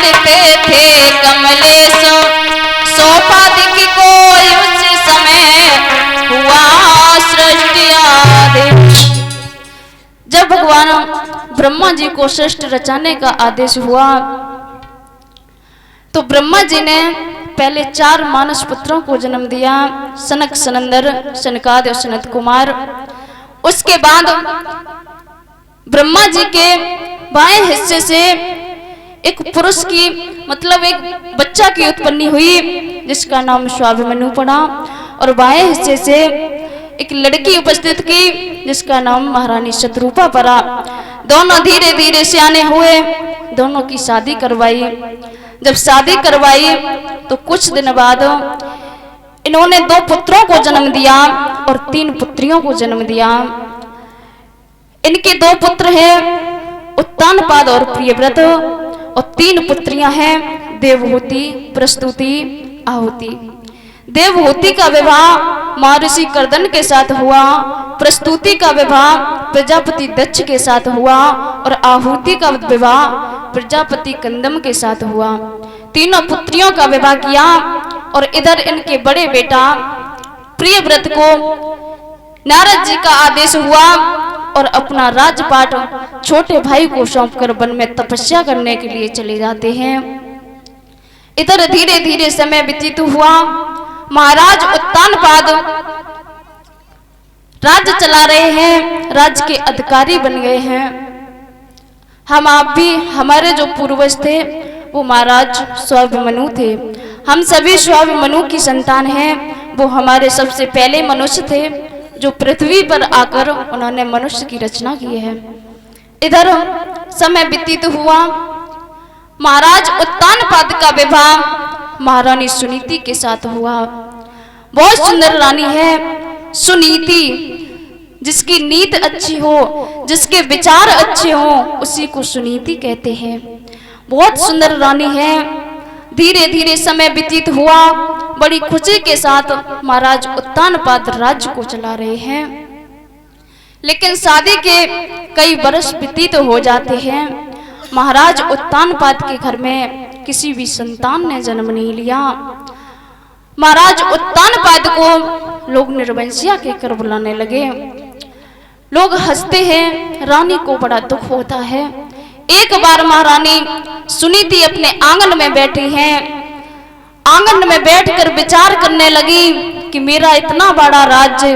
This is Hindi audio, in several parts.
जानते थे कमलेश, सोपाधिक कोई उस समय हुआ सृष्टि आदेश। जब भगवान ब्रह्मा जी को सृष्टि रचाने का आदेश हुआ तो ब्रह्मा जी ने पहले 4 मानस पुत्रों को जन्म दिया, सनक, सनंदर, सनकादि और सनत कुमार। उसके बाद ब्रह्मा जी के बाएं हिस्से से एक पुरुष की मतलब एक बच्चा की उत्पत्ति हुई जिसका नाम स्वाभिमनु पड़ा, और बाएं हिस्से से एक लड़की उपस्थित की जिसका नाम महारानी शतरूपा पड़ा। दोनों धीरे धीरे सियाने हुए, दोनों की शादी करवाई। जब शादी करवाई तो कुछ दिन बाद इन्होंने 2 पुत्रों को जन्म दिया और 3 पुत्रियों को जन्म दिया। इनके 2 पुत्र हैं उत्तानपाद और प्रियव्रत, और 3 पुत्रियां हैं देवहूति, प्रस्तुति, आहुति। देवहूति का विवाह महर्षि कर्दन के साथ हुआ, प्रस्तुति का विवाह प्रजापति दक्ष के साथ हुआ, और आहुति का विवाह प्रजापति कंदम के साथ हुआ। तीनों पुत्रियों का विवाह किया, और इधर इनके बड़े बेटा प्रियव्रत को नारद जी का आदेश हुआ और अपना राजपाट छोटे भाई को सौंपकर वन में तपस्या करने के लिए चले जाते हैं। इधर धीरे धीरे समय व्यतीत हुआ। महाराज उत्तानपाद राज्य चला रहे हैं, राज्य के अधिकारी बन गए हैं। हम आप भी, हमारे जो पूर्वज थे वो महाराज स्वाभिमनु थे। हम सभी स्वाभिमनु की संतान हैं। वो हमारे सबसे पहले मनुष्य थे जो पृथ्वी पर आकर उन्होंने मनुष्य की रचना की है। इधर समय व्यतीत हुआ। महाराज उत्तानपाद का विवाह महारानी सुनीति के साथ हुआ। बहुत सुंदर रानी है सुनीति। जिसकी नीत अच्छी हो, जिसके विचार अच्छे हो, उसी को सुनीति कहते हैं। बहुत सुंदर रानी है। धीरे धीरे समय व्यतीत हुआ। बड़ी खुशी के साथ महाराज उत्तानपाद राज्य को चला रहे हैं। लेकिन शादी के कई वर्ष व्यतीत हो जाते हैं। महाराज उत्तानपाद के घर में किसी भी संतान ने जन्म नहीं लिया। महाराज उत्तानपाद को लोग निर्वंशिया कहकर बुलाने लगे। लोग हंसते हैं, रानी को बड़ा दुख होता है। एक बार महारानी सुनीति अपने आंगन में बैठी हैं। आंगन में बैठकर विचार करने लगी कि मेरा इतना बड़ा राज्य,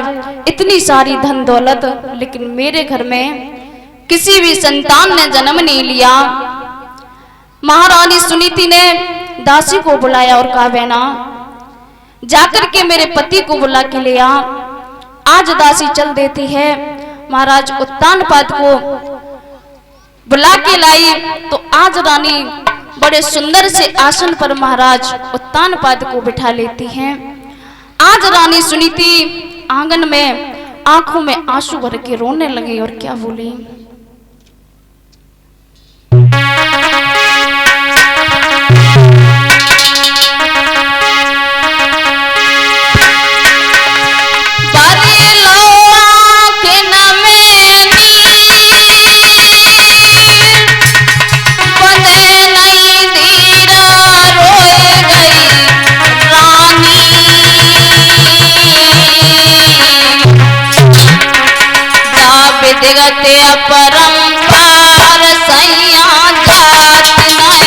इतनी सारी धन दौलत, लेकिन मेरे घर में किसी भी संतान ने जन्म नहीं लिया। महारानी सुनीति ने दासी को बुलाया और कहा, बहना जाकर के मेरे पति को बुला के ले आ। आज दासी चल देती है। महाराज उत्तानपाद को बुला के लाई तो आज रानी बड़े सुंदर से आसन पर महाराज उत्तानपाद को बिठा लेती हैं। आज रानी सुनीति आंगन में आंखों में आंसू भर के रोने लगी और क्या बोली, विदगते अपरंपार सैया जात न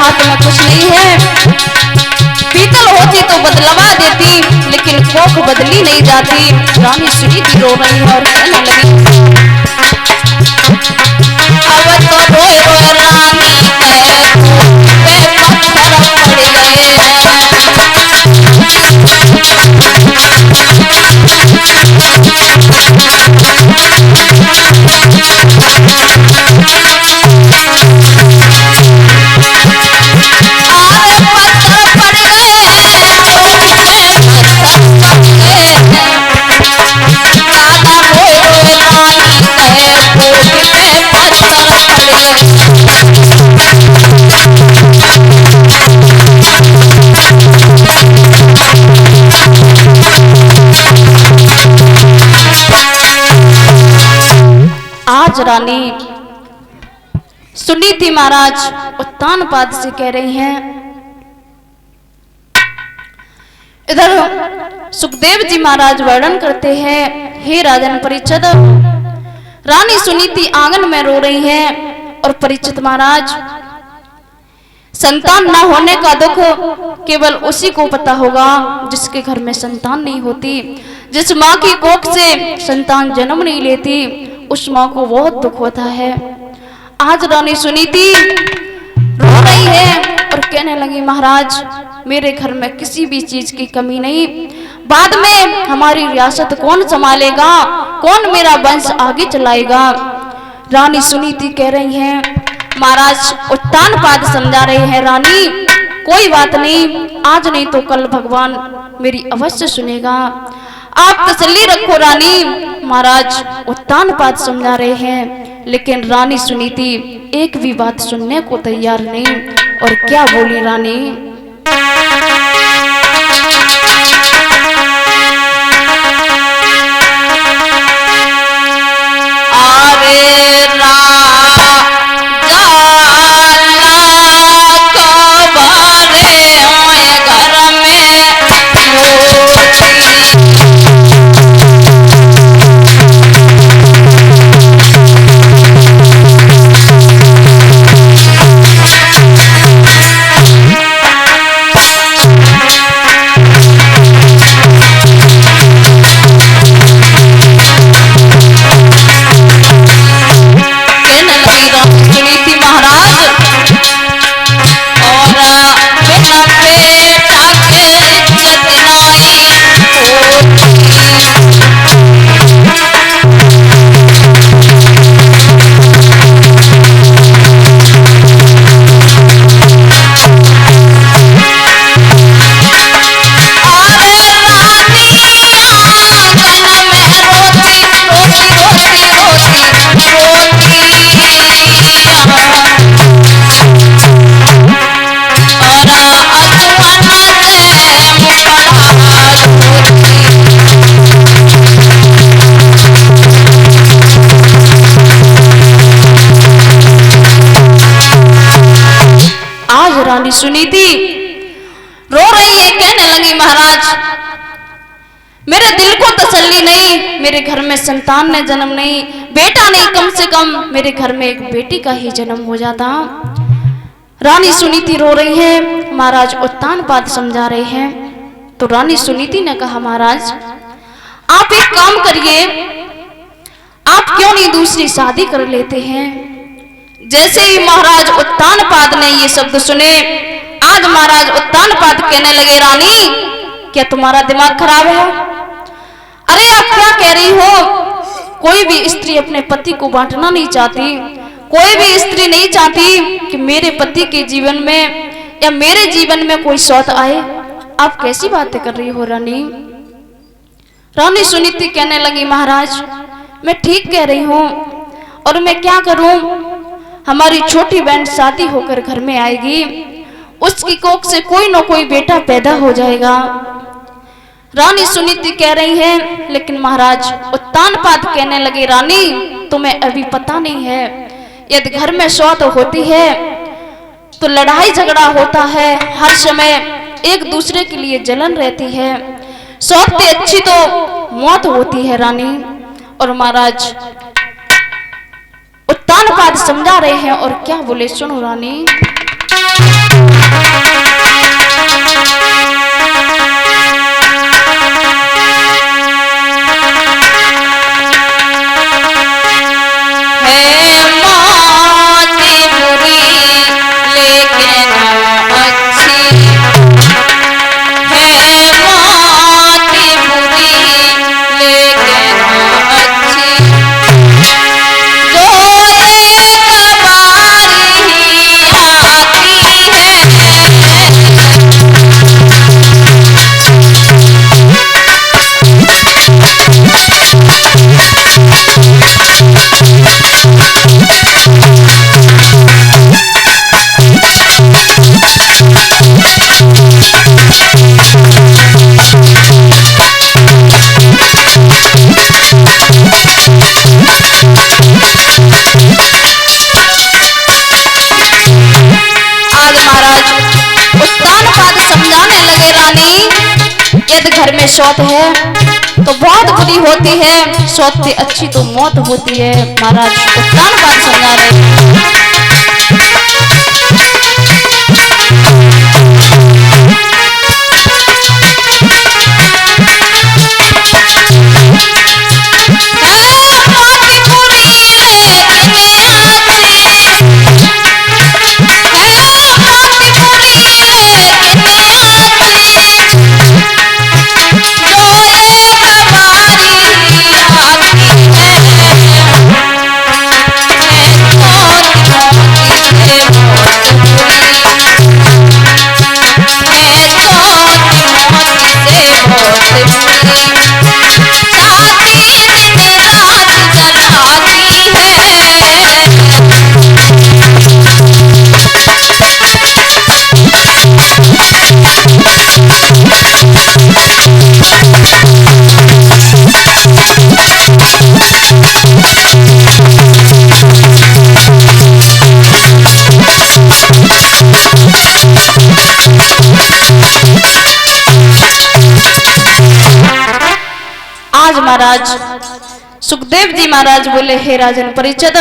हाथ में कुछ नहीं है। पीतल होती तो बदलवा देती, लेकिन कोख बदली नहीं जाती। रानी सुनीति रो रही है और कहने लगी, अब तो रोए रोए रानी पे पत्थर पड़ गए हैं। आज रानी सुनीति महाराज उत्तानपाद से कह रही हैं। इधर सुखदेव जी महाराज वर्णन करते हैं, हे राजन परीक्षित, रानी सुनीति आंगन में रो रही हैं और परीक्षित महाराज, संतान न होने का दुख केवल उसी को पता होगा जिसके घर में संतान नहीं होती। जिस माँ की कोख से संतान जन्म नहीं लेती, उस माँ को बहुत दुख होता है। आज रानी सुनीति रो रही है और कहने लगी, महाराज मेरे घर में किसी भी चीज की कमी नहीं, बाद में हमारी रियासत कौन संभालेगा, कौन मेरा वंश आगे चलाएगा। रानी सुनीति कह रही हैं, महाराज उत्तानपाद समझा रहे हैं, रानी कोई बात नहीं, आज नहीं तो कल भगवान मेरी अवश्य सुनेगा, आप तसल्ली रखो रानी। महाराज उत्तानपाद समझा रहे हैं, लेकिन रानी सुनीति एक भी बात सुनने को तैयार नहीं। और क्या बोली रानी, रानी सुनीति रो रही है, कहने लगी, महाराज मेरे दिल को तसल्ली नहीं, मेरे घर में संतान ने जन्म नहीं, बेटा नहीं, कम से कम मेरे घर में एक बेटी का ही जन्म हो जाता। रानी सुनीति रो रही है, महाराज उत्तानपाद समझा रहे हैं। तो रानी सुनीति ने कहा, महाराज आप एक काम करिए, आप क्यों नहीं दूसरी शादी कर लेते हैं। जैसे ही महाराज उत्तानपाद ने ये शब्द सुने, आज महाराज उत्तानपाद कहने लगे, रानी क्या तुम्हारा दिमाग खराब है, अरे आप क्या कह रही हो। कोई भी स्त्री अपने पति को बांटना नहीं चाहती, कोई भी स्त्री नहीं चाहती कि मेरे पति के जीवन में या मेरे जीवन में कोई सौत आए। आप कैसी बातें कर रही हो रानी। रानी सुनीति कहने लगी, महाराज मैं ठीक कह रही हूँ और मैं क्या करूं, हमारी छोटी बहन शादी होकर घर में आएगी, उसकी कोख से कोई न कोई बेटा पैदा हो जाएगा। रानी सुनीति कह रही है, लेकिन महाराज उत्तानपाद कहने लगे, रानी तुम्हें अभी पता नहीं है, यदि घर में सौत होती है तो लड़ाई झगड़ा होता है, हर समय एक दूसरे के लिए जलन रहती है, सौत से अच्छी तो मौत होती है रानी। और महाराज उत्तानपाद समझा रहे हैं और क्या बोले, सुनो रानी। यदि घर में शौच है तो बहुत बुरी होती है, शौच से अच्छी तो मौत होती है। महाराज उत्तानपाद समझा रहे हैं। आज महाराज सुखदेव जी महाराज बोले, हे राजन परीक्षित,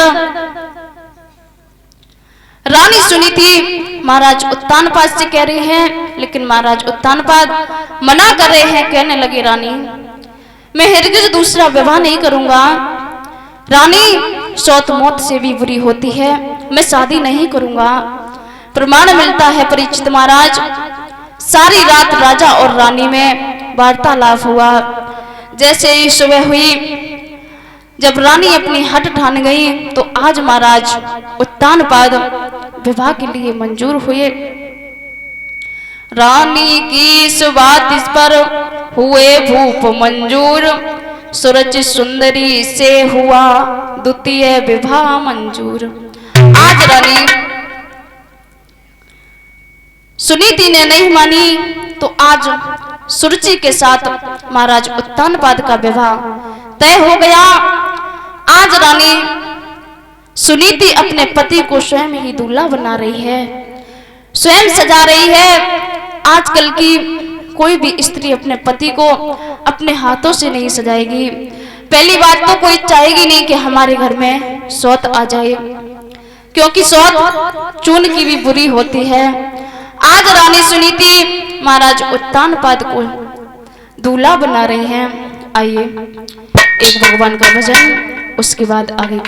रानी सुनी थी महाराज उत्तानपाद से कह रही हैं, लेकिन महाराज उत्तानपाद मना कर रहे हैं। कहने लगे, रानी मैं हृदय से दूसरा विवाह नहीं करूंगा। रानी शौच मौत से भी बुरी होती है, मैं शादी नहीं करूंगा। प्रमाण मिलता है परीक्षित महाराज, सारी रात राजा और रानी में वार्तालाप हुआ। जैसे ही सुबह हुई, जब रानी अपनी हट ठान गई, तो आज महाराज उत्तानपाद विवाह के लिए मंजूर हुए। रानी की इस बात इस पर हुए भूप मंजूर, सूरज सुंदरी से हुआ द्वितीय विवाह मंजूर। आज रानी सुनीति ने नहीं मानी, तो आज सुरुचि के साथ महाराज उत्तानपाद का विवाह तय हो गया। आज रानी सुनीति अपने पति को स्वयं ही दूल्हा बना रही है, स्वयं सजा रही है। आजकल की कोई भी स्त्री अपने पति को अपने हाथों से नहीं सजाएगी। पहली बात तो कोई चाहेगी नहीं कि हमारे घर में शौच आ जाए, क्योंकि शौच चून की भी बुरी होती है। आज रानी सुनीति महाराज उत्तानपाद को दूल्हा बना रही हैं। आइए एक भगवान का भजन, उसके बाद आगे